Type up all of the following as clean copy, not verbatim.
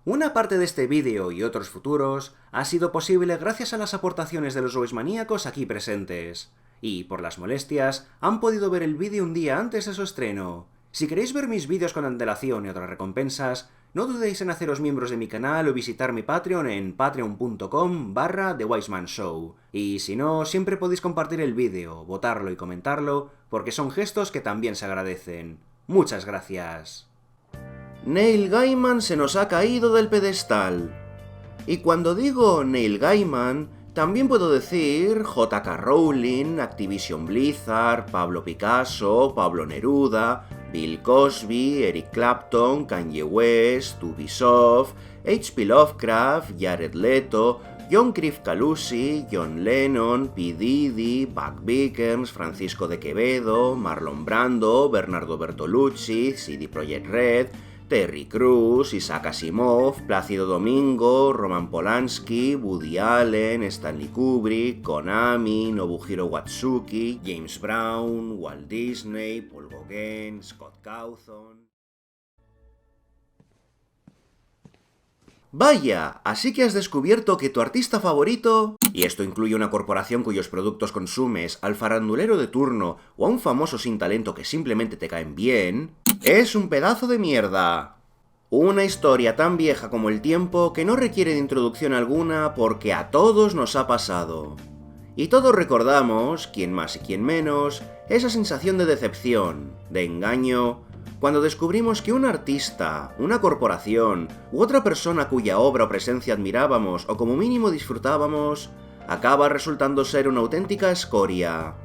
Una parte de este vídeo y otros futuros ha sido posible gracias a las aportaciones de los Websmaníacos aquí presentes. Y, por las molestias, han podido ver el vídeo un día antes de su estreno. Si queréis ver mis vídeos con antelación y otras recompensas, no dudéis en haceros miembros de mi canal o visitar mi Patreon en patreon.com/The Wiseman Show. Y si no, siempre podéis compartir el vídeo, votarlo y comentarlo, porque son gestos que también se agradecen. Muchas gracias. Neil Gaiman se nos ha caído del pedestal. Y cuando digo Neil Gaiman, también puedo decir J.K. Rowling, Activision Blizzard, Pablo Picasso, Pablo Neruda, Bill Cosby, Eric Clapton, Kanye West, Ubisoft, H.P. Lovecraft, Jared Leto, John Krifkalusi, John Lennon, P. Diddy, Buck Vickers, Francisco de Quevedo, Marlon Brando, Bernardo Bertolucci, CD Projekt Red, Terry Crews, Isaac Asimov, Plácido Domingo, Roman Polanski, Woody Allen, Stanley Kubrick, Konami, Nobuhiro Watsuki, James Brown, Walt Disney, Paul Gauguin, Scott Cawthon... Vaya, así que has descubierto que tu artista favorito, y esto incluye una corporación cuyos productos consumes, al farandulero de turno o a un famoso sin talento que simplemente te caen bien, es un pedazo de mierda. Una historia tan vieja como el tiempo que no requiere de introducción alguna porque a todos nos ha pasado. Y todos recordamos, quién más y quién menos, esa sensación de decepción, de engaño, cuando descubrimos que un artista, una corporación u otra persona cuya obra o presencia admirábamos o como mínimo disfrutábamos, acaba resultando ser una auténtica escoria.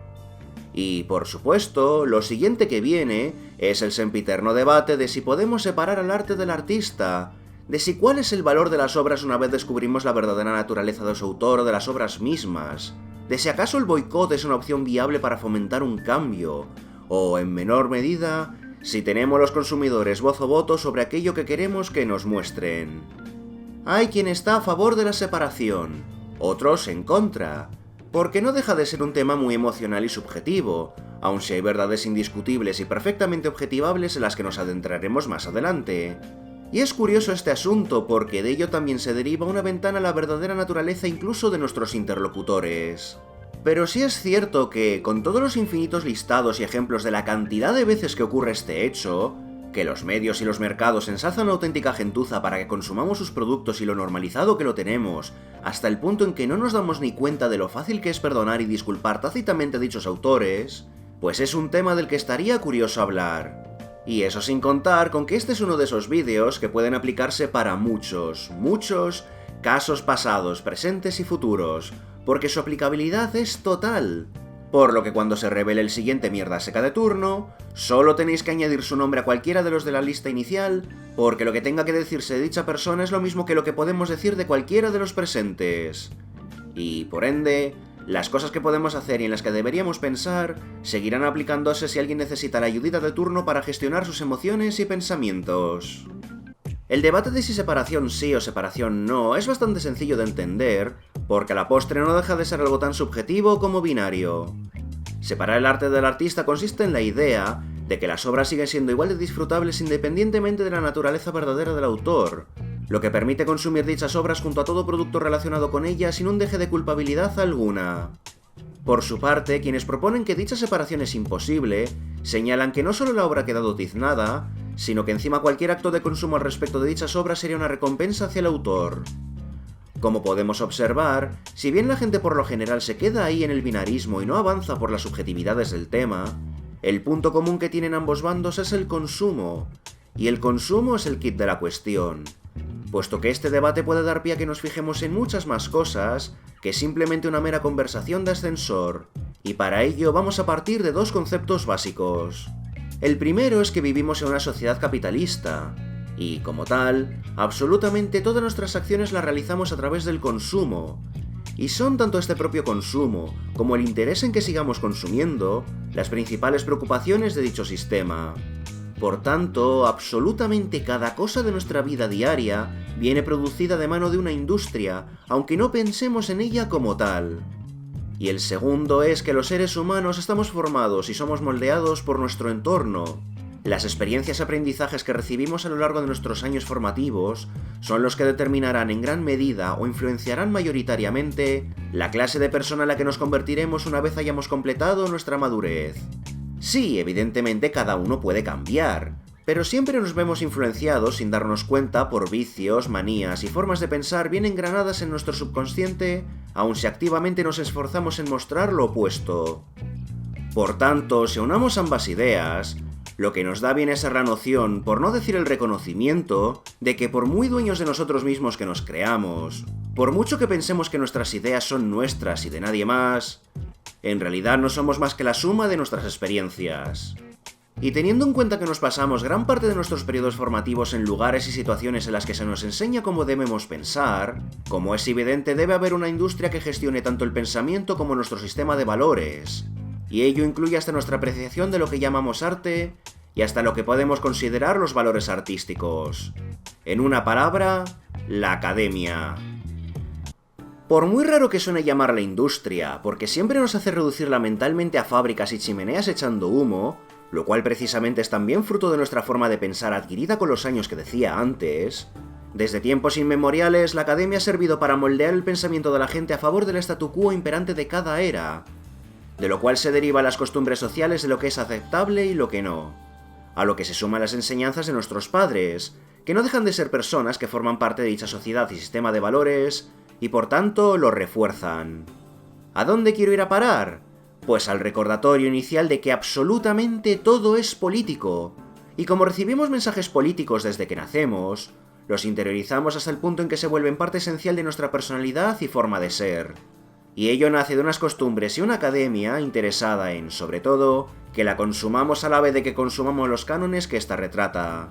Y, por supuesto, lo siguiente que viene es el sempiterno debate de si podemos separar al arte del artista, de si cuál es el valor de las obras una vez descubrimos la verdadera naturaleza de su autor o de las obras mismas, de si acaso el boicot es una opción viable para fomentar un cambio, o, en menor medida, si tenemos los consumidores voz o voto sobre aquello que queremos que nos muestren. Hay quien está a favor de la separación, otros en contra, porque no deja de ser un tema muy emocional y subjetivo, aun si hay verdades indiscutibles y perfectamente objetivables en las que nos adentraremos más adelante. Y es curioso este asunto porque de ello también se deriva una ventana a la verdadera naturaleza incluso de nuestros interlocutores. Pero sí es cierto que, con todos los infinitos listados y ejemplos de la cantidad de veces que ocurre este hecho, que los medios y los mercados ensalzan una auténtica gentuza para que consumamos sus productos y lo normalizado que lo tenemos, hasta el punto en que no nos damos ni cuenta de lo fácil que es perdonar y disculpar tácitamente a dichos autores, pues es un tema del que estaría curioso hablar. Y eso sin contar con que este es uno de esos vídeos que pueden aplicarse para muchos casos pasados, presentes y futuros, porque su aplicabilidad es total. Por lo que cuando se revele el siguiente mierda seca de turno, solo tenéis que añadir su nombre a cualquiera de los de la lista inicial, porque lo que tenga que decirse de dicha persona es lo mismo que lo que podemos decir de cualquiera de los presentes. Y, por ende, las cosas que podemos hacer y en las que deberíamos pensar seguirán aplicándose si alguien necesita la ayudita de turno para gestionar sus emociones y pensamientos. El debate de si separación sí o separación no es bastante sencillo de entender, porque a la postre no deja de ser algo tan subjetivo como binario. Separar el arte del artista consiste en la idea de que las obras siguen siendo igual de disfrutables independientemente de la naturaleza verdadera del autor, lo que permite consumir dichas obras junto a todo producto relacionado con ellas sin un deje de culpabilidad alguna. Por su parte, quienes proponen que dicha separación es imposible, señalan que no solo la obra ha quedado tiznada, sino que encima cualquier acto de consumo al respecto de dichas obras sería una recompensa hacia el autor. Como podemos observar, si bien la gente por lo general se queda ahí en el binarismo y no avanza por las subjetividades del tema, el punto común que tienen ambos bandos es el consumo, y el consumo es el quid de la cuestión, puesto que este debate puede dar pie a que nos fijemos en muchas más cosas que simplemente una mera conversación de ascensor, y para ello vamos a partir de dos conceptos básicos. El primero es que vivimos en una sociedad capitalista, y, como tal, absolutamente todas nuestras acciones las realizamos a través del consumo, y son tanto este propio consumo como el interés en que sigamos consumiendo las principales preocupaciones de dicho sistema. Por tanto, absolutamente cada cosa de nuestra vida diaria viene producida de mano de una industria, aunque no pensemos en ella como tal. Y el segundo es que los seres humanos estamos formados y somos moldeados por nuestro entorno, Las experiencias y aprendizajes que recibimos a lo largo de nuestros años formativos son los que determinarán en gran medida o influenciarán mayoritariamente la clase de persona en la que nos convertiremos una vez hayamos completado nuestra madurez. Sí, evidentemente cada uno puede cambiar, pero siempre nos vemos influenciados sin darnos cuenta por vicios, manías y formas de pensar bien engranadas en nuestro subconsciente, aun si activamente nos esforzamos en mostrar lo opuesto. Por tanto, si unamos ambas ideas, lo que nos da bien es la noción, por no decir el reconocimiento, de que por muy dueños de nosotros mismos que nos creamos, por mucho que pensemos que nuestras ideas son nuestras y de nadie más, en realidad no somos más que la suma de nuestras experiencias. Y teniendo en cuenta que nos pasamos gran parte de nuestros periodos formativos en lugares y situaciones en las que se nos enseña cómo debemos pensar, como es evidente debe haber una industria que gestione tanto el pensamiento como nuestro sistema de valores, y ello incluye hasta nuestra apreciación de lo que llamamos arte y hasta lo que podemos considerar los valores artísticos. En una palabra, la academia. Por muy raro que suene llamarla industria, porque siempre nos hace reducirla mentalmente a fábricas y chimeneas echando humo, lo cual precisamente es también fruto de nuestra forma de pensar adquirida con los años que decía antes, desde tiempos inmemoriales la academia ha servido para moldear el pensamiento de la gente a favor del statu quo imperante de cada era, de lo cual se derivan las costumbres sociales de lo que es aceptable y lo que no, a lo que se suman las enseñanzas de nuestros padres, que no dejan de ser personas que forman parte de dicha sociedad y sistema de valores, y por tanto lo refuerzan. ¿A dónde quiero ir a parar? Pues al recordatorio inicial de que absolutamente todo es político, y como recibimos mensajes políticos desde que nacemos, los interiorizamos hasta el punto en que se vuelven parte esencial de nuestra personalidad y forma de ser. Y ello nace de unas costumbres y una academia interesada en, sobre todo, que la consumamos a la vez de que consumamos los cánones que ésta retrata.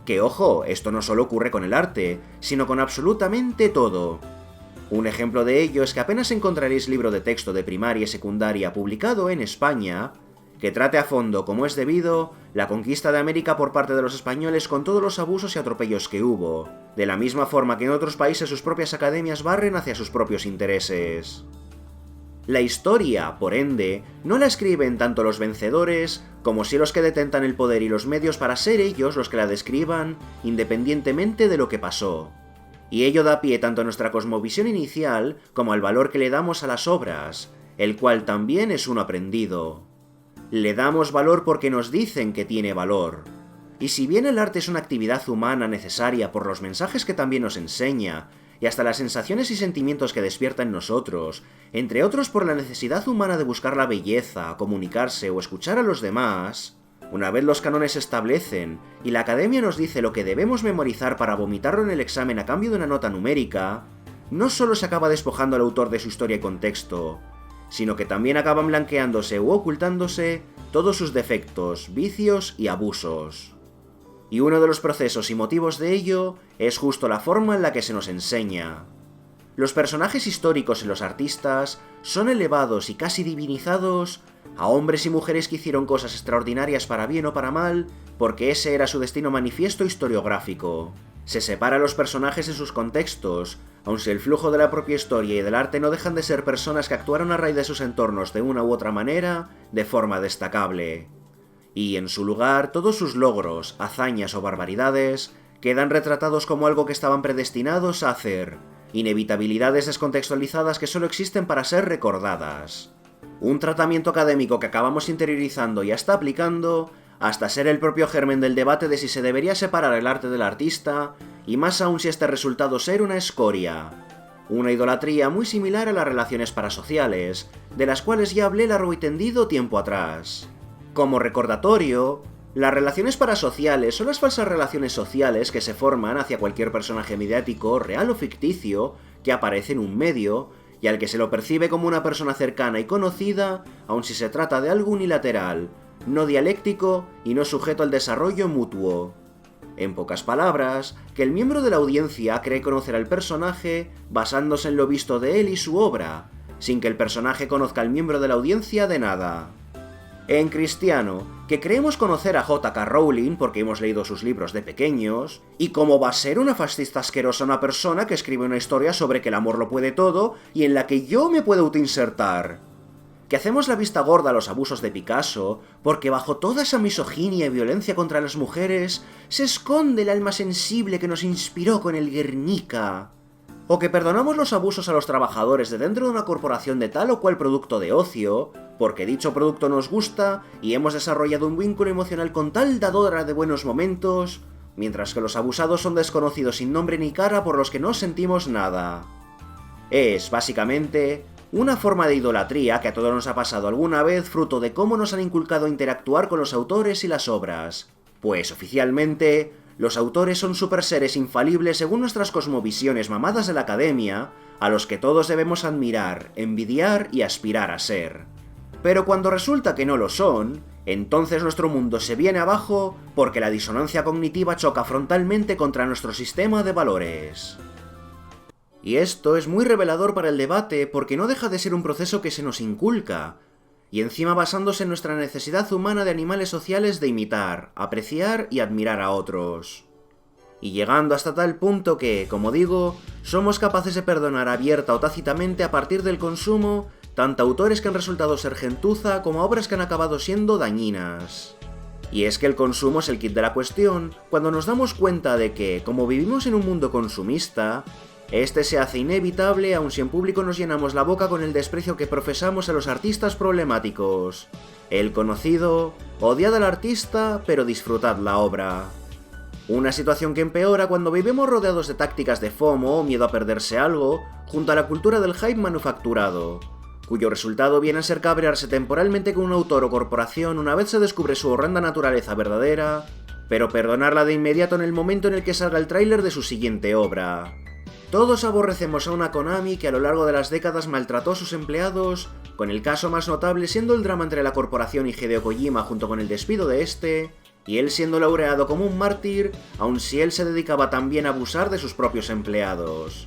Que ojo, esto no solo ocurre con el arte, sino con absolutamente todo. Un ejemplo de ello es que apenas encontraréis libro de texto de primaria y secundaria publicado en España que trate a fondo, como es debido, la conquista de América por parte de los españoles con todos los abusos y atropellos que hubo, de la misma forma que en otros países sus propias academias barren hacia sus propios intereses. La historia, por ende, no la escriben tanto los vencedores como sí los que detentan el poder y los medios para ser ellos los que la describan, independientemente de lo que pasó. Y ello da pie tanto a nuestra cosmovisión inicial como al valor que le damos a las obras, el cual también es uno aprendido. Le damos valor porque nos dicen que tiene valor. Y si bien el arte es una actividad humana necesaria por los mensajes que también nos enseña, y hasta las sensaciones y sentimientos que despierta en nosotros, entre otros por la necesidad humana de buscar la belleza, comunicarse o escuchar a los demás, una vez los cánones se establecen y la academia nos dice lo que debemos memorizar para vomitarlo en el examen a cambio de una nota numérica, no solo se acaba despojando al autor de su historia y contexto, sino que también acaban blanqueándose u ocultándose todos sus defectos, vicios y abusos. Y uno de los procesos y motivos de ello es justo la forma en la que se nos enseña. Los personajes históricos en los artistas son elevados y casi divinizados a hombres y mujeres que hicieron cosas extraordinarias para bien o para mal, porque ese era su destino manifiesto historiográfico. Se separa a los personajes en sus contextos, aun si el flujo de la propia historia y del arte no dejan de ser personas que actuaron a raíz de sus entornos de una u otra manera, de forma destacable. Y en su lugar, todos sus logros, hazañas o barbaridades quedan retratados como algo que estaban predestinados a hacer, inevitabilidades descontextualizadas que solo existen para ser recordadas. Un tratamiento académico que acabamos interiorizando y hasta aplicando, hasta ser el propio germen del debate de si se debería separar el arte del artista, y más aún si este resultado ser una escoria. Una idolatría muy similar a las relaciones parasociales, de las cuales ya hablé largo y tendido tiempo atrás. Como recordatorio, las relaciones parasociales son las falsas relaciones sociales que se forman hacia cualquier personaje mediático, real o ficticio, que aparece en un medio, y al que se lo percibe como una persona cercana y conocida, aun si se trata de algo unilateral, no dialéctico y no sujeto al desarrollo mutuo. En pocas palabras, que el miembro de la audiencia cree conocer al personaje basándose en lo visto de él y su obra, sin que el personaje conozca al miembro de la audiencia de nada. En cristiano, que creemos conocer a J.K. Rowling porque hemos leído sus libros de pequeños, y cómo va a ser una fascista asquerosa una persona que escribe una historia sobre que el amor lo puede todo y en la que yo me puedo autoinsertar. que hacemos la vista gorda a los abusos de Picasso, porque bajo toda esa misoginia y violencia contra las mujeres se esconde el alma sensible que nos inspiró con el Guernica. O que perdonamos los abusos a los trabajadores de dentro de una corporación de tal o cual producto de ocio, porque dicho producto nos gusta y hemos desarrollado un vínculo emocional con tal dadora de buenos momentos, mientras que los abusados son desconocidos sin nombre ni cara por los que no sentimos nada. Es, básicamente, una forma de idolatría que a todos nos ha pasado alguna vez fruto de cómo nos han inculcado interactuar con los autores y las obras. Pues oficialmente, los autores son superseres infalibles según nuestras cosmovisiones mamadas de la academia, a los que todos debemos admirar, envidiar y aspirar a ser. Pero cuando resulta que no lo son, entonces nuestro mundo se viene abajo porque la disonancia cognitiva choca frontalmente contra nuestro sistema de valores. Y esto es muy revelador para el debate porque no deja de ser un proceso que se nos inculca, y encima basándose en nuestra necesidad humana de animales sociales de imitar, apreciar y admirar a otros. Y llegando hasta tal punto que, como digo, somos capaces de perdonar abierta o tácitamente a partir del consumo tanto autores que han resultado ser gentuza como obras que han acabado siendo dañinas. Y es que el consumo es el kit de la cuestión cuando nos damos cuenta de que, como vivimos en un mundo consumista, este se hace inevitable aun si en público nos llenamos la boca con el desprecio que profesamos a los artistas problemáticos. El conocido, odiad al artista, pero disfrutad la obra. Una situación que empeora cuando vivimos rodeados de tácticas de FOMO o miedo a perderse algo, junto a la cultura del hype manufacturado, cuyo resultado viene a ser cabrearse temporalmente con un autor o corporación una vez se descubre su horrenda naturaleza verdadera, pero perdonarla de inmediato en el momento en el que salga el tráiler de su siguiente obra. Todos aborrecemos a una Konami que a lo largo de las décadas maltrató a sus empleados, con el caso más notable siendo el drama entre la corporación y Hideo Kojima junto con el despido de este, y él siendo laureado como un mártir, aun si él se dedicaba también a abusar de sus propios empleados.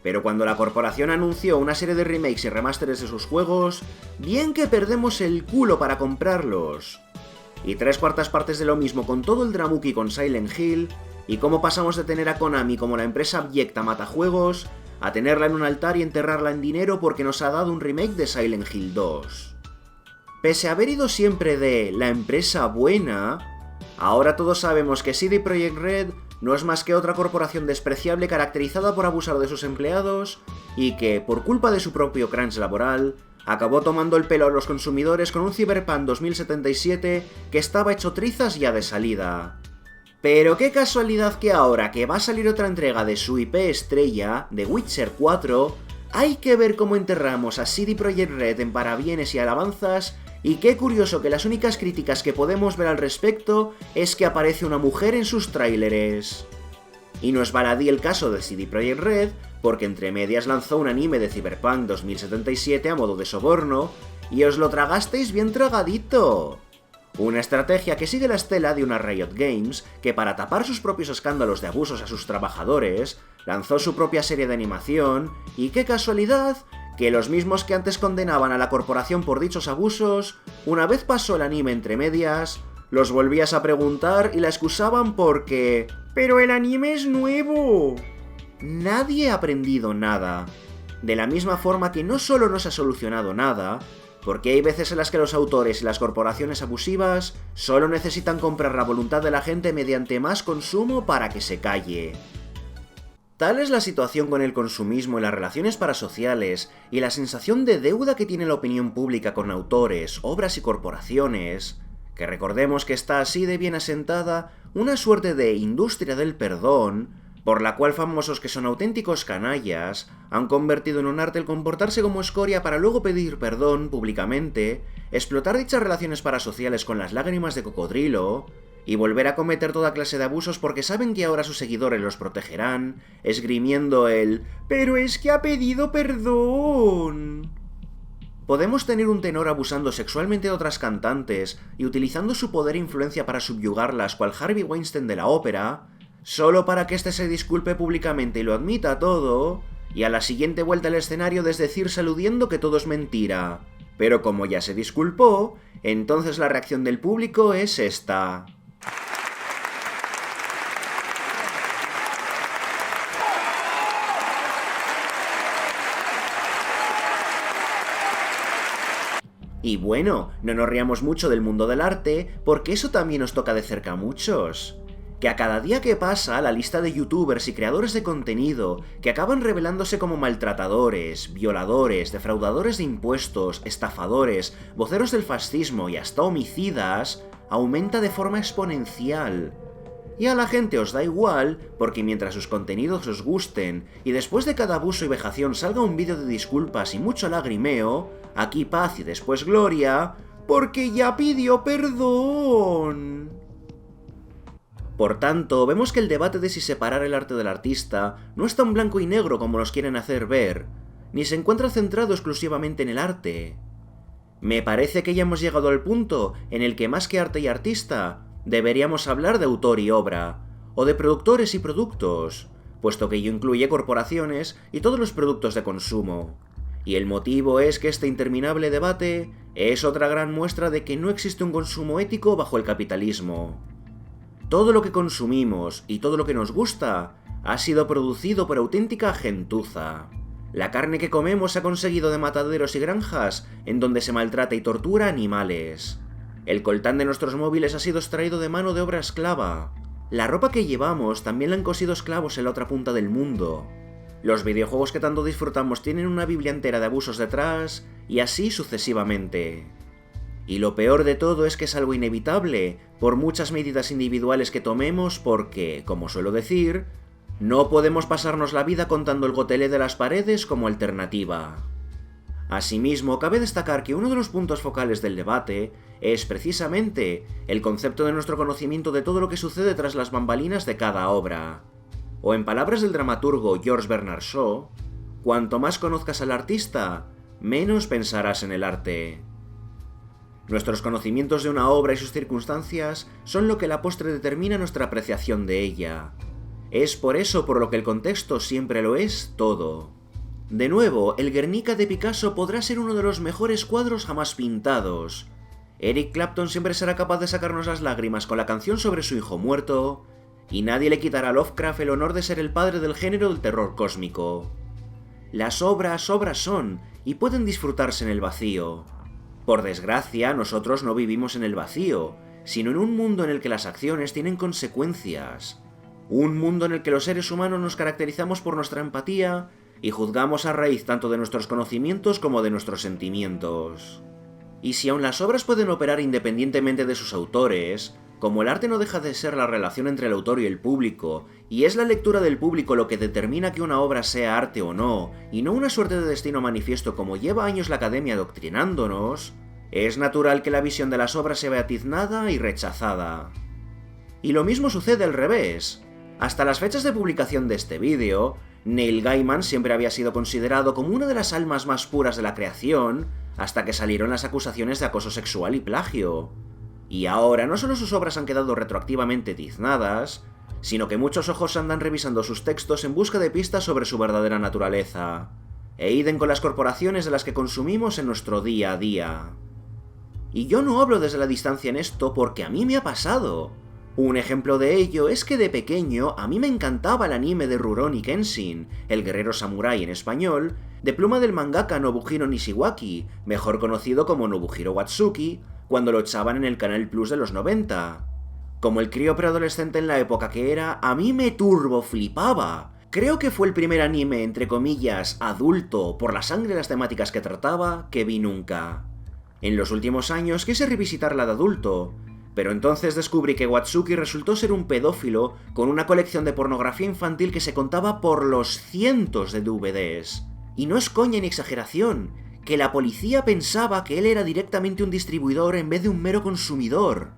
Pero cuando la corporación anunció una serie de remakes y remasteres de sus juegos, bien que perdemos el culo para comprarlos. Y 3/4 partes de lo mismo con todo el dramuki con Silent Hill, y cómo pasamos de tener a Konami como la empresa abyecta matajuegos, a tenerla en un altar y enterrarla en dinero porque nos ha dado un remake de Silent Hill 2. Pese a haber ido siempre de la empresa buena, ahora todos sabemos que CD Projekt Red no es más que otra corporación despreciable caracterizada por abusar de sus empleados y que, por culpa de su propio crunch laboral, acabó tomando el pelo a los consumidores con un Cyberpunk 2077 que estaba hecho trizas ya de salida. Pero qué casualidad que ahora que va a salir otra entrega de su IP estrella, The Witcher 4, hay que ver cómo enterramos a CD Projekt Red en parabienes y alabanzas, y qué curioso que las únicas críticas que podemos ver al respecto es que aparece una mujer en sus tráileres. Y no es baladí el caso de CD Projekt Red, porque entre medias lanzó un anime de Cyberpunk 2077 a modo de soborno, y os lo tragasteis bien tragadito. Una estrategia que sigue la estela de una Riot Games que, para tapar sus propios escándalos de abusos a sus trabajadores, lanzó su propia serie de animación, y qué casualidad que los mismos que antes condenaban a la corporación por dichos abusos, una vez pasó el anime entre medias, los volvías a preguntar y la excusaban porque «¡Pero el anime es nuevo!». Nadie ha aprendido nada. De la misma forma que no solo no se ha solucionado nada, porque hay veces en las que los autores y las corporaciones abusivas solo necesitan comprar la voluntad de la gente mediante más consumo para que se calle. Tal es la situación con el consumismo y las relaciones parasociales y la sensación de deuda que tiene la opinión pública con autores, obras y corporaciones, que recordemos que está así de bien asentada una suerte de industria del perdón, por la cual famosos que son auténticos canallas han convertido en un arte el comportarse como escoria para luego pedir perdón públicamente, explotar dichas relaciones parasociales con las lágrimas de cocodrilo, y volver a cometer toda clase de abusos porque saben que ahora sus seguidores los protegerán, esgrimiendo el «¡Pero es que ha pedido perdón!». Podemos tener un tenor abusando sexualmente de otras cantantes y utilizando su poder e influencia para subyugarlas cual Harvey Weinstein de la ópera, solo para que éste se disculpe públicamente y lo admita todo, y a la siguiente vuelta al escenario desdecirse aludiendo que todo es mentira. Pero como ya se disculpó, entonces la reacción del público es esta. Y bueno, no nos riamos mucho del mundo del arte, porque eso también nos toca de cerca a muchos. Que a cada día que pasa, la lista de youtubers y creadores de contenido que acaban revelándose como maltratadores, violadores, defraudadores de impuestos, estafadores, voceros del fascismo y hasta homicidas, aumenta de forma exponencial. Y a la gente os da igual, porque mientras sus contenidos os gusten, y después de cada abuso y vejación salga un vídeo de disculpas y mucho lagrimeo, aquí paz y después gloria, porque ya pidió perdón. Por tanto, vemos que el debate de si separar el arte del artista no es tan blanco y negro como nos quieren hacer ver, ni se encuentra centrado exclusivamente en el arte. Me parece que ya hemos llegado al punto en el que más que arte y artista, deberíamos hablar de autor y obra, o de productores y productos, puesto que ello incluye corporaciones y todos los productos de consumo. Y el motivo es que este interminable debate es otra gran muestra de que no existe un consumo ético bajo el capitalismo. Todo lo que consumimos y todo lo que nos gusta ha sido producido por auténtica gentuza. La carne que comemos se ha conseguido de mataderos y granjas en donde se maltrata y tortura animales. El coltán de nuestros móviles ha sido extraído de mano de obra esclava. La ropa que llevamos también la han cosido esclavos en la otra punta del mundo. Los videojuegos que tanto disfrutamos tienen una biblia entera de abusos detrás, y así sucesivamente. Y lo peor de todo es que es algo inevitable, por muchas medidas individuales que tomemos, porque, como suelo decir, no podemos pasarnos la vida contando el gotelé de las paredes como alternativa. Asimismo, cabe destacar que uno de los puntos focales del debate es precisamente el concepto de nuestro conocimiento de todo lo que sucede tras las bambalinas de cada obra. O en palabras del dramaturgo George Bernard Shaw, cuanto más conozcas al artista, menos pensarás en el arte. Nuestros conocimientos de una obra y sus circunstancias son lo que a la postre determina nuestra apreciación de ella. Es por eso por lo que el contexto siempre lo es todo. De nuevo, el Guernica de Picasso podrá ser uno de los mejores cuadros jamás pintados. Eric Clapton siempre será capaz de sacarnos las lágrimas con la canción sobre su hijo muerto, y nadie le quitará a Lovecraft el honor de ser el padre del género del terror cósmico. Las obras son, y pueden disfrutarse en el vacío. Por desgracia, nosotros no vivimos en el vacío, sino en un mundo en el que las acciones tienen consecuencias. Un mundo en el que los seres humanos nos caracterizamos por nuestra empatía y juzgamos a raíz tanto de nuestros conocimientos como de nuestros sentimientos. Y si aun las obras pueden operar independientemente de sus autores, como el arte no deja de ser la relación entre el autor y el público, y es la lectura del público lo que determina que una obra sea arte o no, y no una suerte de destino manifiesto como lleva años la academia adoctrinándonos, es natural que la visión de las obras se vea tiznada y rechazada. Y lo mismo sucede al revés. Hasta las fechas de publicación de este vídeo, Neil Gaiman siempre había sido considerado como una de las almas más puras de la creación, hasta que salieron las acusaciones de acoso sexual y plagio. Y ahora no solo sus obras han quedado retroactivamente tiznadas, sino que muchos ojos andan revisando sus textos en busca de pistas sobre su verdadera naturaleza. E idem con las corporaciones de las que consumimos en nuestro día a día. Y yo no hablo desde la distancia en esto porque a mí me ha pasado. Un ejemplo de ello es que de pequeño a mí me encantaba el anime de Rurouni Kenshin, el guerrero samurái en español, de pluma del mangaka Nobuhiro Nishiwaki, mejor conocido como Nobuhiro Watsuki, cuando lo echaban en el Canal Plus de los 90. Como el crío preadolescente en la época que era, a mí me turbo flipaba. Creo que fue el primer anime, entre comillas, adulto, por la sangre y las temáticas que trataba, que vi nunca. En los últimos años quise revisitarla de adulto, pero entonces descubrí que Watsuki resultó ser un pedófilo con una colección de pornografía infantil que se contaba por los cientos de DVDs. Y no es coña ni exageración, que la policía pensaba que él era directamente un distribuidor en vez de un mero consumidor.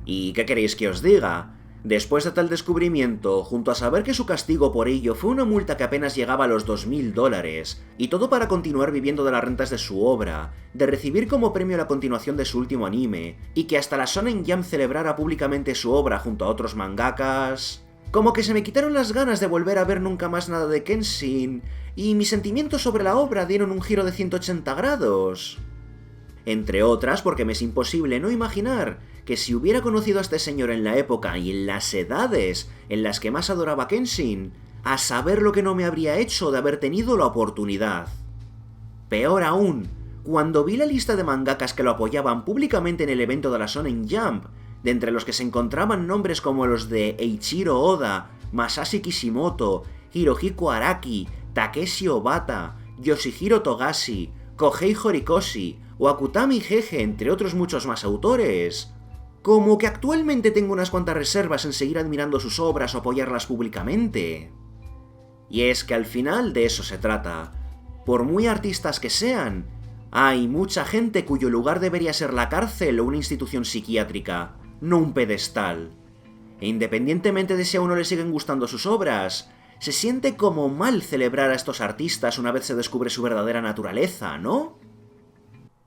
¿Y qué queréis que os diga? Después de tal descubrimiento, junto a saber que su castigo por ello fue una multa que apenas llegaba a los $2000, y todo para continuar viviendo de las rentas de su obra, de recibir como premio la continuación de su último anime, y que hasta la Shonen Jump celebrara públicamente su obra junto a otros mangakas... Como que se me quitaron las ganas de volver a ver nunca más nada de Kenshin, y mis sentimientos sobre la obra dieron un giro de 180 grados. Entre otras porque me es imposible no imaginar que si hubiera conocido a este señor en la época y en las edades en las que más adoraba Kenshin, a saber lo que no me habría hecho de haber tenido la oportunidad. Peor aún, Cuando vi la lista de mangakas que lo apoyaban públicamente en el evento de la Shonen Jump, de entre los que se encontraban nombres como los de Eiichiro Oda, Masashi Kishimoto, Hirohiko Araki, Takeshi Obata, Yoshihiro Togashi, Kohei Horikoshi o Akutami Gege, entre otros muchos más autores, como que actualmente tengo unas cuantas reservas en seguir admirando sus obras o apoyarlas públicamente. Y es que al final de eso se trata. Por muy artistas que sean, hay mucha gente cuyo lugar debería ser la cárcel o una institución psiquiátrica, no un pedestal. E independientemente de si a uno le siguen gustando sus obras, se siente como mal celebrar a estos artistas una vez se descubre su verdadera naturaleza, ¿no?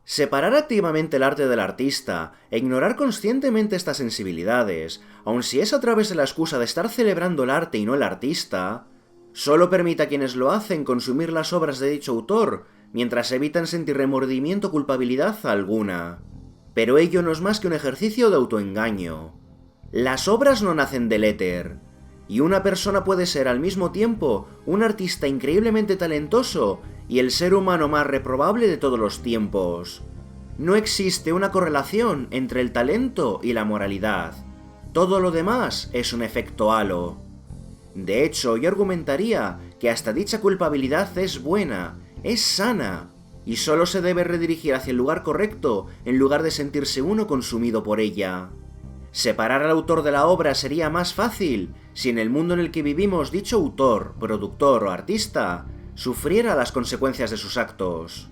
Separar activamente el arte del artista e ignorar conscientemente estas sensibilidades, aun si es a través de la excusa de estar celebrando el arte y no el artista, solo permite a quienes lo hacen consumir las obras de dicho autor, mientras evitan sentir remordimiento o culpabilidad alguna. Pero ello no es más que un ejercicio de autoengaño. Las obras no nacen del éter, y una persona puede ser al mismo tiempo un artista increíblemente talentoso y el ser humano más reprobable de todos los tiempos. No existe una correlación entre el talento y la moralidad. Todo lo demás es un efecto halo. De hecho, yo argumentaría que hasta dicha culpabilidad es buena, es sana, y solo se debe redirigir hacia el lugar correcto en lugar de sentirse uno consumido por ella. Separar al autor de la obra sería más fácil si en el mundo en el que vivimos dicho autor, productor o artista sufriera las consecuencias de sus actos.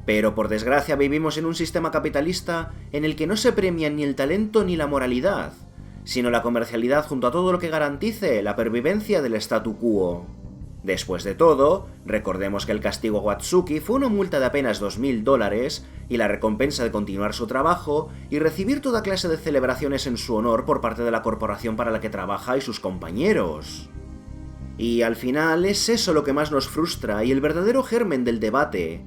Pero por desgracia vivimos en un sistema capitalista en el que no se premian ni el talento ni la moralidad, sino la comercialidad junto a todo lo que garantice la pervivencia del statu quo. Después de todo, recordemos que el castigo a Watsuki fue una multa de apenas $2000 y la recompensa de continuar su trabajo y recibir toda clase de celebraciones en su honor por parte de la corporación para la que trabaja y sus compañeros. Y al final es eso lo que más nos frustra y el verdadero germen del debate.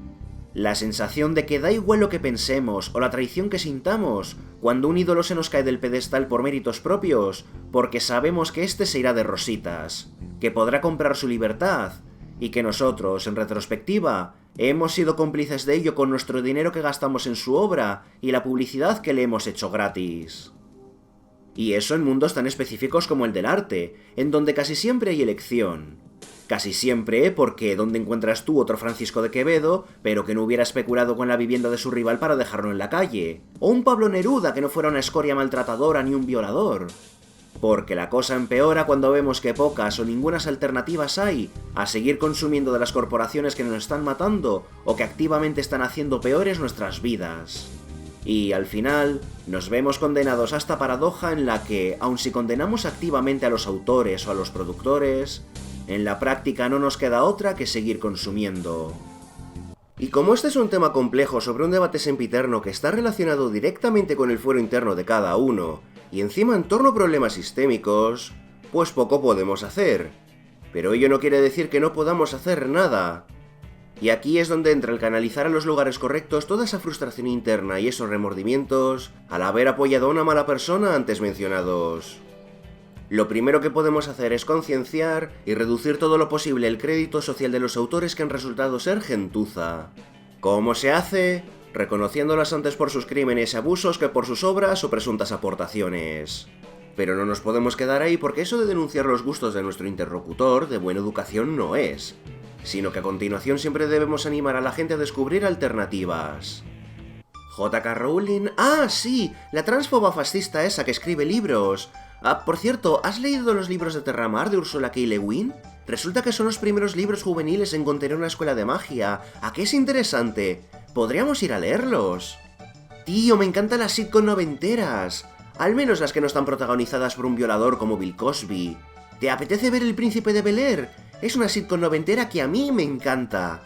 La sensación de que da igual lo que pensemos o la traición que sintamos cuando un ídolo se nos cae del pedestal por méritos propios, porque sabemos que éste se irá de rositas, que podrá comprar su libertad, y que nosotros, en retrospectiva, hemos sido cómplices de ello con nuestro dinero que gastamos en su obra y la publicidad que le hemos hecho gratis. Y eso en mundos tan específicos como el del arte, en donde casi siempre hay elección. Casi siempre, porque ¿dónde encuentras tú otro Francisco de Quevedo, pero que no hubiera especulado con la vivienda de su rival para dejarlo en la calle? O un Pablo Neruda que no fuera una escoria maltratadora ni un violador. Porque la cosa empeora cuando vemos que pocas o ningunas alternativas hay a seguir consumiendo de las corporaciones que nos están matando o que activamente están haciendo peores nuestras vidas. Y al final, nos vemos condenados a esta paradoja en la que, aun si condenamos activamente a los autores o a los productores, en la práctica no nos queda otra que seguir consumiendo. Y como este es un tema complejo sobre un debate sempiterno que está relacionado directamente con el fuero interno de cada uno, y encima en torno a problemas sistémicos, pues poco podemos hacer. Pero ello no quiere decir que no podamos hacer nada. Y aquí es donde entra el canalizar a los lugares correctos toda esa frustración interna y esos remordimientos al haber apoyado a una mala persona antes mencionados. Lo primero que podemos hacer es concienciar y reducir todo lo posible el crédito social de los autores que han resultado ser gentuza. ¿Cómo se hace? Reconociéndolas antes por sus crímenes y abusos que por sus obras o presuntas aportaciones. Pero no nos podemos quedar ahí porque eso de denunciar los gustos de nuestro interlocutor de buena educación no es, sino que a continuación siempre debemos animar a la gente a descubrir alternativas. J.K. Rowling... ¡Ah, sí! La transfoba fascista esa que escribe libros. Ah, por cierto, ¿has leído los libros de Terramar de Ursula K. Le Guin? Resulta que son los primeros libros juveniles en contener una escuela de magia. ¿A qué es interesante? Podríamos ir a leerlos. Tío, me encantan las sitcom noventeras. Al menos las que no están protagonizadas por un violador como Bill Cosby. ¿Te apetece ver El Príncipe de Bel-Air? Es una sitcom noventera que a mí me encanta.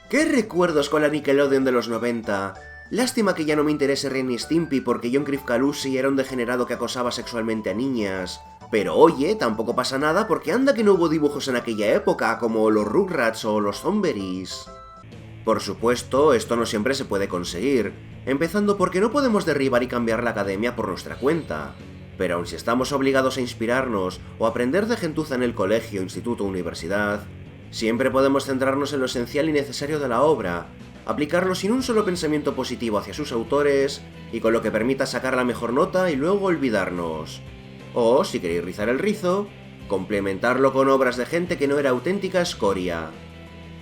¿Qué recuerdos con la Nickelodeon de los 90? Lástima que ya no me interese Ren y Stimpy porque John Krifkalusi era un degenerado que acosaba sexualmente a niñas. Pero oye, tampoco pasa nada porque anda que no hubo dibujos en aquella época como los Rugrats o los Zomberries. Por supuesto, esto no siempre se puede conseguir, empezando porque no podemos derribar y cambiar la academia por nuestra cuenta. Pero aun si estamos obligados a inspirarnos o aprender de gentuza en el colegio, instituto o universidad, siempre podemos centrarnos en lo esencial y necesario de la obra, aplicarlo sin un solo pensamiento positivo hacia sus autores y con lo que permita sacar la mejor nota y luego olvidarnos. O, si queréis rizar el rizo, complementarlo con obras de gente que no era auténtica escoria.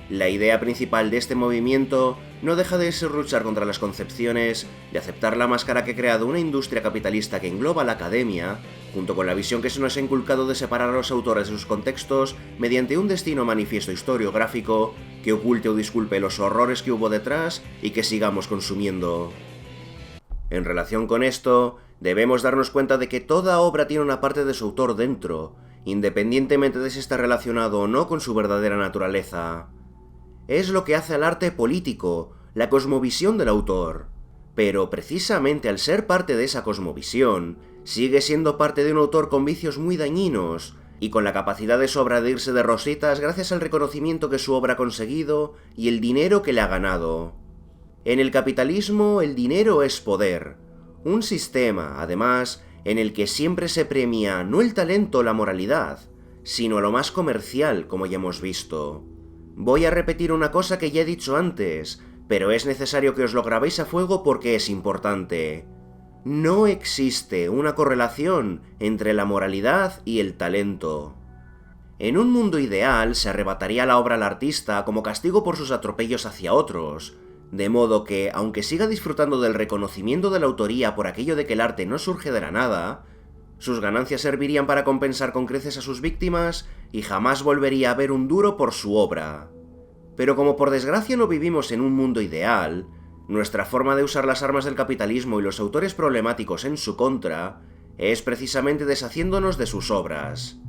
La idea principal de este movimiento no deja de ser luchar contra las concepciones de aceptar la máscara que ha creado una industria capitalista que engloba la academia, junto con la visión que se nos ha inculcado de separar a los autores de sus contextos mediante un destino manifiesto historiográfico que oculte o disculpe los horrores que hubo detrás y que sigamos consumiendo. En relación con esto, debemos darnos cuenta de que toda obra tiene una parte de su autor dentro, independientemente de si está relacionado o no con su verdadera naturaleza. Es lo que hace al arte político, la cosmovisión del autor. Pero precisamente al ser parte de esa cosmovisión, sigue siendo parte de un autor con vicios muy dañinos, y con la capacidad de sobra de irse de rositas gracias al reconocimiento que su obra ha conseguido y el dinero que le ha ganado. En el capitalismo, el dinero es poder. Un sistema, además, en el que siempre se premia no el talento o la moralidad, sino lo más comercial, como ya hemos visto. Voy a repetir una cosa que ya he dicho antes, pero es necesario que os lo grabéis a fuego porque es importante. No existe una correlación entre la moralidad y el talento. En un mundo ideal se arrebataría la obra al artista como castigo por sus atropellos hacia otros, de modo que, aunque siga disfrutando del reconocimiento de la autoría por aquello de que el arte no surge de la nada, sus ganancias servirían para compensar con creces a sus víctimas y jamás volvería a ver un duro por su obra. Pero como por desgracia no vivimos en un mundo ideal, nuestra forma de usar las armas del capitalismo y los autores problemáticos en su contra es precisamente deshaciéndonos de sus obras.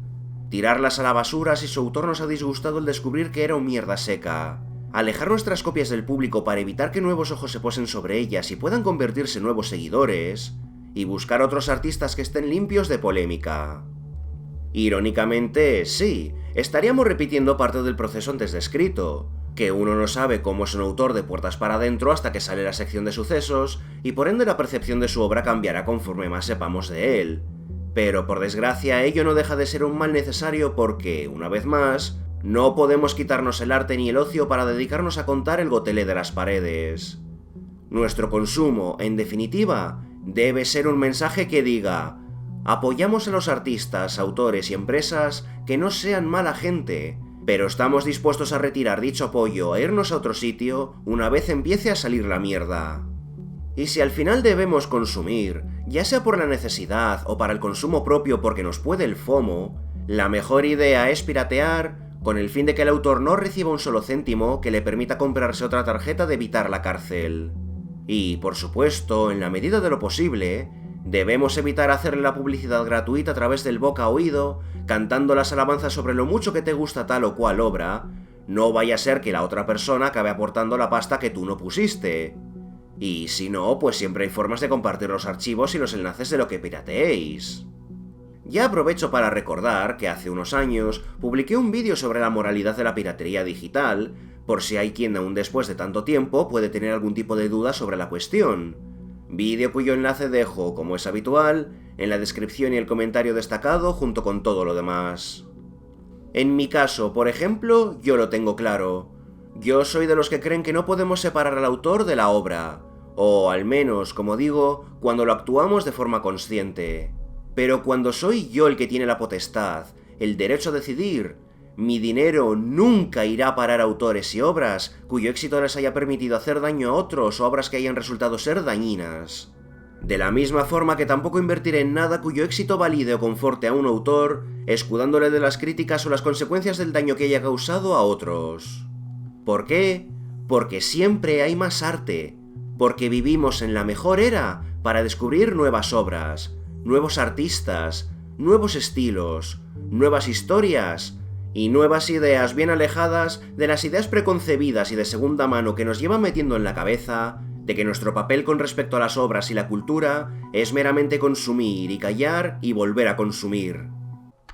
Tirarlas a la basura si su autor nos ha disgustado el descubrir que era un mierda seca. Alejar nuestras copias del público para evitar que nuevos ojos se posen sobre ellas y puedan convertirse en nuevos seguidores, y buscar otros artistas que estén limpios de polémica. Irónicamente, sí, estaríamos repitiendo parte del proceso antes descrito, que uno no sabe cómo es un autor de puertas para adentro hasta que sale la sección de sucesos, y por ende la percepción de su obra cambiará conforme más sepamos de él. Pero por desgracia ello no deja de ser un mal necesario porque, una vez más, no podemos quitarnos el arte ni el ocio para dedicarnos a contar el gotelé de las paredes. Nuestro consumo, en definitiva, debe ser un mensaje que diga: apoyamos a los artistas, autores y empresas que no sean mala gente, pero estamos dispuestos a retirar dicho apoyo e irnos a otro sitio una vez empiece a salir la mierda. Y si al final debemos consumir, ya sea por la necesidad o para el consumo propio porque nos puede el FOMO, la mejor idea es piratear con el fin de que el autor no reciba un solo céntimo que le permita comprarse otra tarjeta de evitar la cárcel. Y, por supuesto, en la medida de lo posible, debemos evitar hacerle la publicidad gratuita a través del boca a oído, cantando las alabanzas sobre lo mucho que te gusta tal o cual obra, no vaya a ser que la otra persona acabe aportando la pasta que tú no pusiste. Y si no, pues siempre hay formas de compartir los archivos y los enlaces de lo que pirateéis. Ya aprovecho para recordar que hace unos años publiqué un vídeo sobre la moralidad de la piratería digital, por si hay quien aún después de tanto tiempo puede tener algún tipo de duda sobre la cuestión. Vídeo cuyo enlace dejo, como es habitual, en la descripción y el comentario destacado junto con todo lo demás. En mi caso, por ejemplo, yo lo tengo claro. Yo soy de los que creen que no podemos separar al autor de la obra, o al menos, como digo, cuando lo actuamos de forma consciente. Pero cuando soy yo el que tiene la potestad, el derecho a decidir, mi dinero nunca irá a parar a autores y obras cuyo éxito les haya permitido hacer daño a otros o obras que hayan resultado ser dañinas. De la misma forma que tampoco invertiré en nada cuyo éxito valide o conforte a un autor, escudándole de las críticas o las consecuencias del daño que haya causado a otros. ¿Por qué? Porque siempre hay más arte, porque vivimos en la mejor era para descubrir nuevas obras, nuevos artistas, nuevos estilos, nuevas historias y nuevas ideas bien alejadas de las ideas preconcebidas y de segunda mano que nos llevan metiendo en la cabeza de que nuestro papel con respecto a las obras y la cultura es meramente consumir y callar y volver a consumir.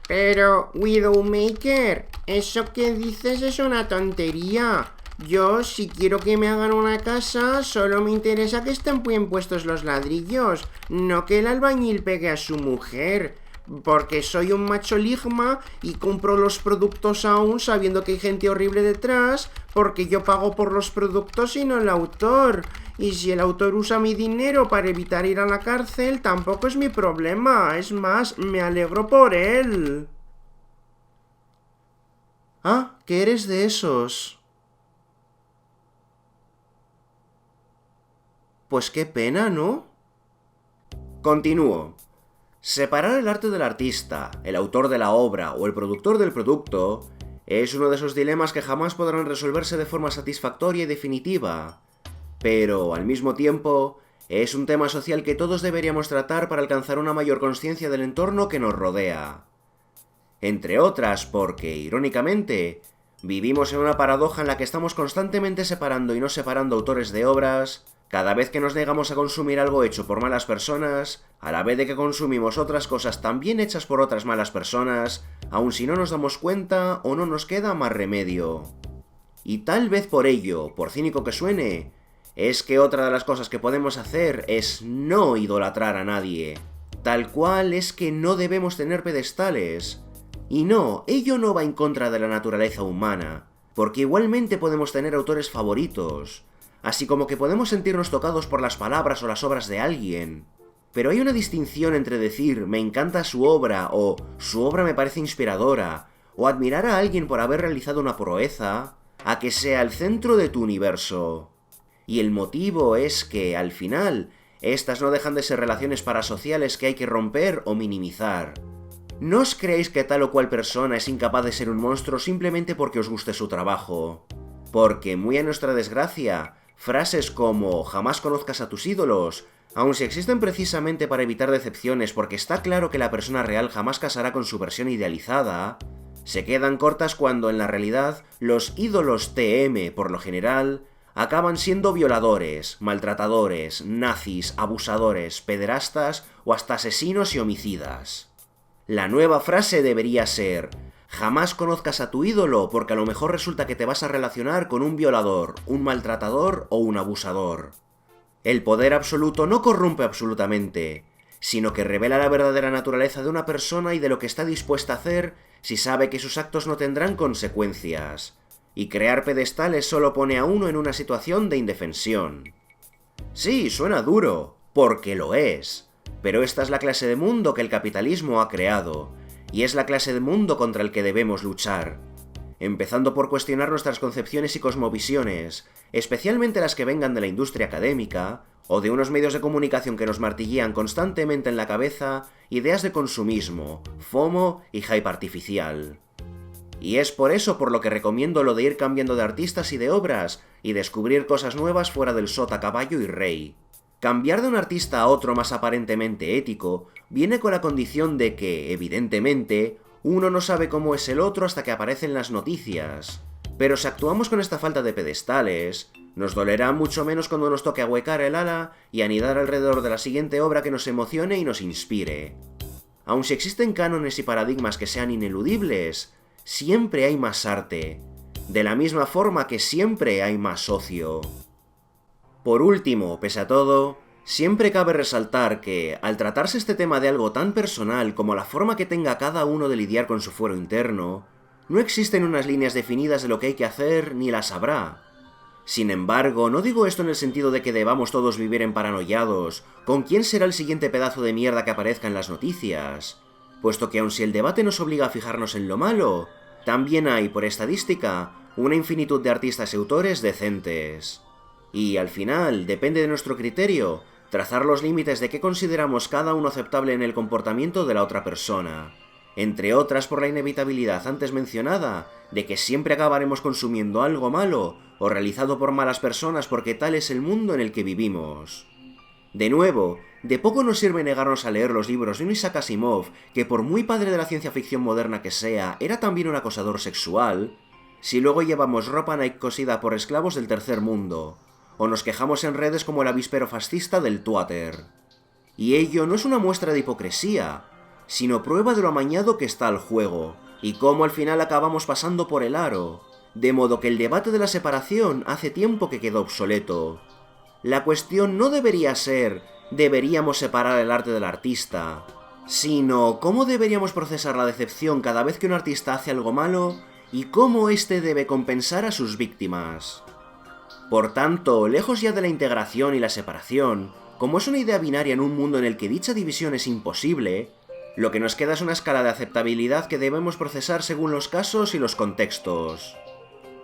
Pero, Widowmaker, eso que dices es una tontería. Yo, si quiero que me hagan una casa, solo me interesa que estén bien puestos los ladrillos, no que el albañil pegue a su mujer. Porque soy un macho ligma y compro los productos aún sabiendo que hay gente horrible detrás porque yo pago por los productos y no el autor. Y si el autor usa mi dinero para evitar ir a la cárcel, tampoco es mi problema. Es más, me alegro por él. Ah, que eres de esos. Pues qué pena, ¿no? Continúo. Separar el arte del artista, el autor de la obra o el productor del producto es uno de esos dilemas que jamás podrán resolverse de forma satisfactoria y definitiva. Pero, al mismo tiempo, es un tema social que todos deberíamos tratar para alcanzar una mayor conciencia del entorno que nos rodea. Entre otras porque, irónicamente, vivimos en una paradoja en la que estamos constantemente separando y no separando autores de obras, cada vez que nos negamos a consumir algo hecho por malas personas, a la vez de que consumimos otras cosas también hechas por otras malas personas, aun si no nos damos cuenta o no nos queda más remedio. Y tal vez por ello, por cínico que suene, es que otra de las cosas que podemos hacer es no idolatrar a nadie. Tal cual es que no debemos tener pedestales. Y no, ello no va en contra de la naturaleza humana, porque igualmente podemos tener autores favoritos, así como que podemos sentirnos tocados por las palabras o las obras de alguien. Pero hay una distinción entre decir me encanta su obra o su obra me parece inspiradora, o admirar a alguien por haber realizado una proeza, a que sea el centro de tu universo. Y el motivo es que, al final, estas no dejan de ser relaciones parasociales que hay que romper o minimizar. No os creéis que tal o cual persona es incapaz de ser un monstruo simplemente porque os guste su trabajo. Porque, muy a nuestra desgracia, frases como jamás conozcas a tus ídolos, aun si existen precisamente para evitar decepciones porque está claro que la persona real jamás casará con su versión idealizada, se quedan cortas cuando en la realidad los ídolos TM, por lo general, acaban siendo violadores, maltratadores, nazis, abusadores, pederastas o hasta asesinos y homicidas. La nueva frase debería ser: jamás conozcas a tu ídolo porque a lo mejor resulta que te vas a relacionar con un violador, un maltratador o un abusador. El poder absoluto no corrompe absolutamente, sino que revela la verdadera naturaleza de una persona y de lo que está dispuesta a hacer si sabe que sus actos no tendrán consecuencias. Y crear pedestales solo pone a uno en una situación de indefensión. Sí, suena duro, porque lo es. Pero esta es la clase de mundo que el capitalismo ha creado, y es la clase de mundo contra el que debemos luchar. Empezando por cuestionar nuestras concepciones y cosmovisiones, especialmente las que vengan de la industria académica, o de unos medios de comunicación que nos martillean constantemente en la cabeza ideas de consumismo, FOMO y hype artificial. Y es por eso por lo que recomiendo lo de ir cambiando de artistas y de obras, y descubrir cosas nuevas fuera del sota, caballo y rey. Cambiar de un artista a otro más aparentemente ético viene con la condición de que, evidentemente, uno no sabe cómo es el otro hasta que aparecen las noticias. Pero si actuamos con esta falta de pedestales, nos dolerá mucho menos cuando nos toque ahuecar el ala y anidar alrededor de la siguiente obra que nos emocione y nos inspire. Aun si existen cánones y paradigmas que sean ineludibles, siempre hay más arte, de la misma forma que siempre hay más ocio. Por último, pese a todo, siempre cabe resaltar que, al tratarse este tema de algo tan personal como la forma que tenga cada uno de lidiar con su fuero interno, no existen unas líneas definidas de lo que hay que hacer ni las habrá. Sin embargo, no digo esto en el sentido de que debamos todos vivir en paranoiados con quién será el siguiente pedazo de mierda que aparezca en las noticias, puesto que aun si el debate nos obliga a fijarnos en lo malo, también hay, por estadística, una infinitud de artistas y autores decentes. Y, al final, depende de nuestro criterio, trazar los límites de qué consideramos cada uno aceptable en el comportamiento de la otra persona, entre otras por la inevitabilidad antes mencionada de que siempre acabaremos consumiendo algo malo o realizado por malas personas porque tal es el mundo en el que vivimos. De nuevo, de poco nos sirve negarnos a leer los libros de un Isaac Asimov, que por muy padre de la ciencia ficción moderna que sea, era también un acosador sexual, si luego llevamos ropa Nike cosida por esclavos del tercer mundo, o nos quejamos en redes como el avispero fascista del Twitter. Y ello no es una muestra de hipocresía, sino prueba de lo amañado que está el juego, y cómo al final acabamos pasando por el aro, de modo que el debate de la separación hace tiempo que quedó obsoleto. La cuestión no debería ser «deberíamos separar el arte del artista», sino «cómo deberíamos procesar la decepción cada vez que un artista hace algo malo» y cómo éste debe compensar a sus víctimas. Por tanto, lejos ya de la integración y la separación, como es una idea binaria en un mundo en el que dicha división es imposible, lo que nos queda es una escala de aceptabilidad que debemos procesar según los casos y los contextos.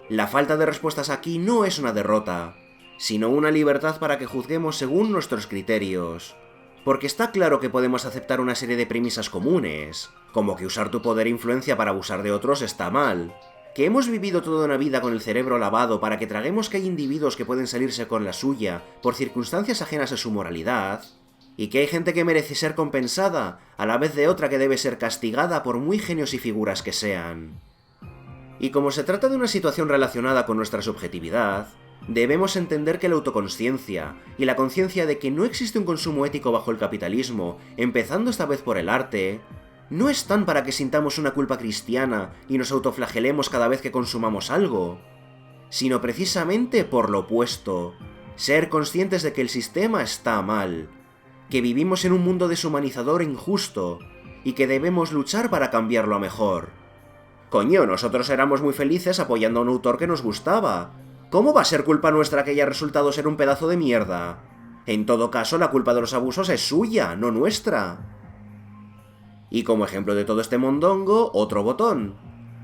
La falta de respuestas aquí no es una derrota, sino una libertad para que juzguemos según nuestros criterios. Porque está claro que podemos aceptar una serie de premisas comunes, como que usar tu poder e influencia para abusar de otros está mal, que hemos vivido toda una vida con el cerebro lavado para que traguemos que hay individuos que pueden salirse con la suya por circunstancias ajenas a su moralidad, y que hay gente que merece ser compensada a la vez de otra que debe ser castigada por muy genios y figuras que sean. Y como se trata de una situación relacionada con nuestra subjetividad, debemos entender que la autoconsciencia y la conciencia de que no existe un consumo ético bajo el capitalismo, empezando esta vez por el arte, no están para que sintamos una culpa cristiana y nos autoflagelemos cada vez que consumamos algo, sino precisamente por lo opuesto, ser conscientes de que el sistema está mal, que vivimos en un mundo deshumanizador e injusto, y que debemos luchar para cambiarlo a mejor. Coño, nosotros éramos muy felices apoyando a un autor que nos gustaba. ¿Cómo va a ser culpa nuestra que haya resultado ser un pedazo de mierda? En todo caso, la culpa de los abusos es suya, no nuestra. Y como ejemplo de todo este mondongo, otro botón.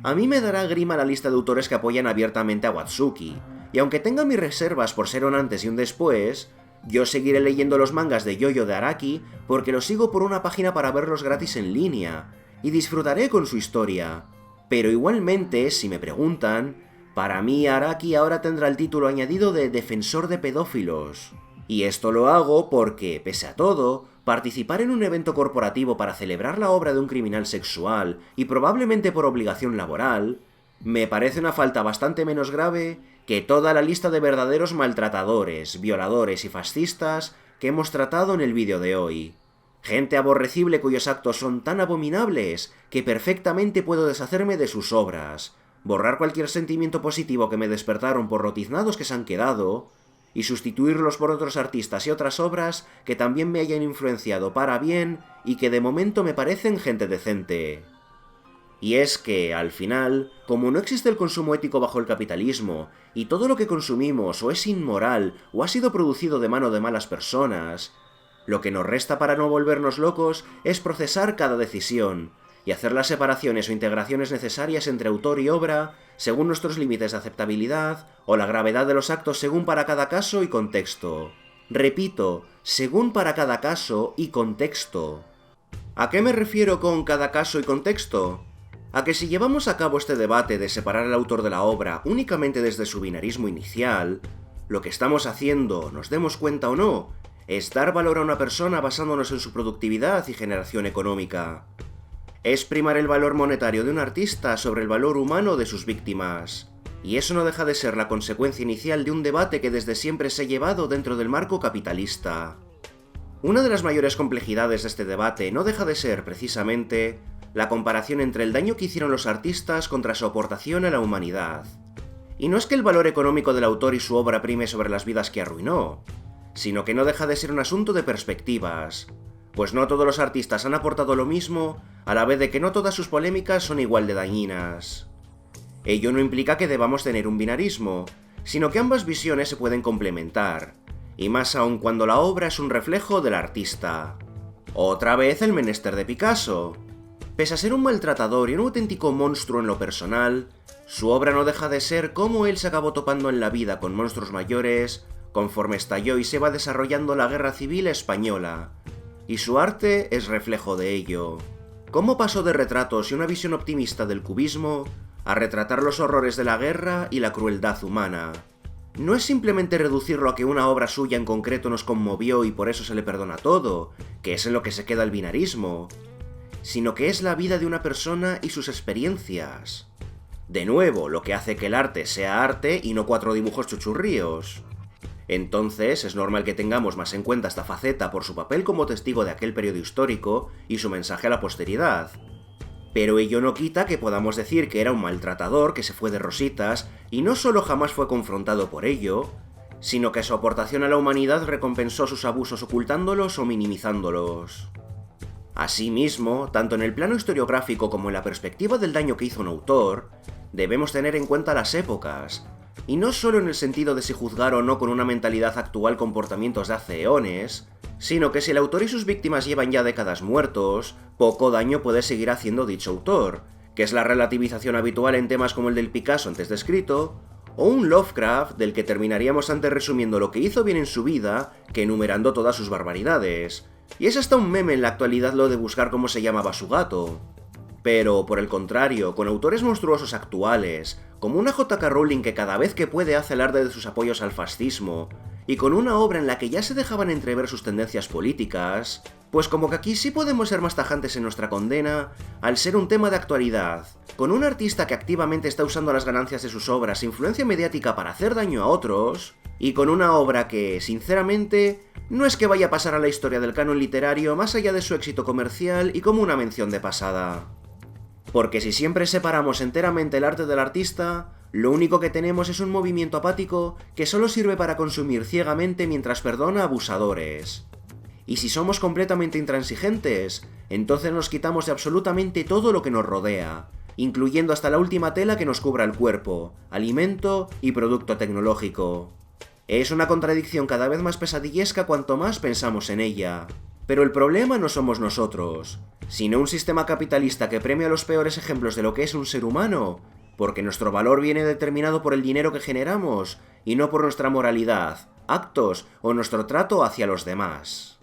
A mí me dará grima la lista de autores que apoyan abiertamente a Watsuki, y aunque tenga mis reservas por ser un antes y un después, yo seguiré leyendo los mangas de Yoyo de Araki porque los sigo por una página para verlos gratis en línea, y disfrutaré con su historia. Pero igualmente, si me preguntan, para mí Araki ahora tendrá el título añadido de defensor de pedófilos. Y esto lo hago porque, pese a todo, participar en un evento corporativo para celebrar la obra de un criminal sexual, y probablemente por obligación laboral, me parece una falta bastante menos grave que toda la lista de verdaderos maltratadores, violadores y fascistas que hemos tratado en el vídeo de hoy. Gente aborrecible cuyos actos son tan abominables que perfectamente puedo deshacerme de sus obras, borrar cualquier sentimiento positivo que me despertaron por lo tiznados que se han quedado, y sustituirlos por otros artistas y otras obras que también me hayan influenciado para bien y que de momento me parecen gente decente. Y es que, al final, como no existe el consumo ético bajo el capitalismo, y todo lo que consumimos o es inmoral o ha sido producido de mano de malas personas, lo que nos resta para no volvernos locos es procesar cada decisión, y hacer las separaciones o integraciones necesarias entre autor y obra, según nuestros límites de aceptabilidad, o la gravedad de los actos según para cada caso y contexto. Repito, según para cada caso y contexto. ¿A qué me refiero con cada caso y contexto? A que si llevamos a cabo este debate de separar al autor de la obra únicamente desde su binarismo inicial, lo que estamos haciendo, nos demos cuenta o no, es dar valor a una persona basándonos en su productividad y generación económica. Es primar el valor monetario de un artista sobre el valor humano de sus víctimas. Y eso no deja de ser la consecuencia inicial de un debate que desde siempre se ha llevado dentro del marco capitalista. Una de las mayores complejidades de este debate no deja de ser, precisamente, la comparación entre el daño que hicieron los artistas contra su aportación a la humanidad. Y no es que el valor económico del autor y su obra prime sobre las vidas que arruinó, sino que no deja de ser un asunto de perspectivas, pues no todos los artistas han aportado lo mismo, a la vez de que no todas sus polémicas son igual de dañinas. Ello no implica que debamos tener un binarismo, sino que ambas visiones se pueden complementar, y más aún cuando la obra es un reflejo del artista. Otra vez el menester de Picasso. Pese a ser un maltratador y un auténtico monstruo en lo personal, su obra no deja de ser cómo él se acabó topando en la vida con monstruos mayores, conforme estalló y se va desarrollando la Guerra Civil Española, y su arte es reflejo de ello. Cómo pasó de retratos y una visión optimista del cubismo a retratar los horrores de la guerra y la crueldad humana. No es simplemente reducirlo a que una obra suya en concreto nos conmovió y por eso se le perdona todo, que es en lo que se queda el binarismo, sino que es la vida de una persona y sus experiencias. De nuevo, lo que hace que el arte sea arte y no 4 dibujos chuchurríos. Entonces, es normal que tengamos más en cuenta esta faceta por su papel como testigo de aquel periodo histórico y su mensaje a la posteridad. Pero ello no quita que podamos decir que era un maltratador que se fue de rositas y no solo jamás fue confrontado por ello, sino que su aportación a la humanidad recompensó sus abusos ocultándolos o minimizándolos. Asimismo, tanto en el plano historiográfico como en la perspectiva del daño que hizo un autor, debemos tener en cuenta las épocas, y no solo en el sentido de si juzgar o no con una mentalidad actual comportamientos de hace eones, sino que si el autor y sus víctimas llevan ya décadas muertos, poco daño puede seguir haciendo dicho autor, que es la relativización habitual en temas como el del Picasso antes descrito, o un Lovecraft del que terminaríamos antes resumiendo lo que hizo bien en su vida que enumerando todas sus barbaridades. Y es hasta un meme en la actualidad lo de buscar cómo se llamaba su gato. Pero, por el contrario, con autores monstruosos actuales, como una J.K. Rowling que cada vez que puede hace alarde de sus apoyos al fascismo, y con una obra en la que ya se dejaban entrever sus tendencias políticas, pues como que aquí sí podemos ser más tajantes en nuestra condena, al ser un tema de actualidad, con un artista que activamente está usando las ganancias de sus obras e influencia mediática para hacer daño a otros, y con una obra que, sinceramente, no es que vaya a pasar a la historia del canon literario más allá de su éxito comercial y como una mención de pasada. Porque si siempre separamos enteramente el arte del artista, lo único que tenemos es un movimiento apático que solo sirve para consumir ciegamente mientras perdona a abusadores. Y si somos completamente intransigentes, entonces nos quitamos de absolutamente todo lo que nos rodea, incluyendo hasta la última tela que nos cubra el cuerpo, alimento y producto tecnológico. Es una contradicción cada vez más pesadillesca cuanto más pensamos en ella. Pero el problema no somos nosotros, sino un sistema capitalista que premia los peores ejemplos de lo que es un ser humano, porque nuestro valor viene determinado por el dinero que generamos, y no por nuestra moralidad, actos o nuestro trato hacia los demás.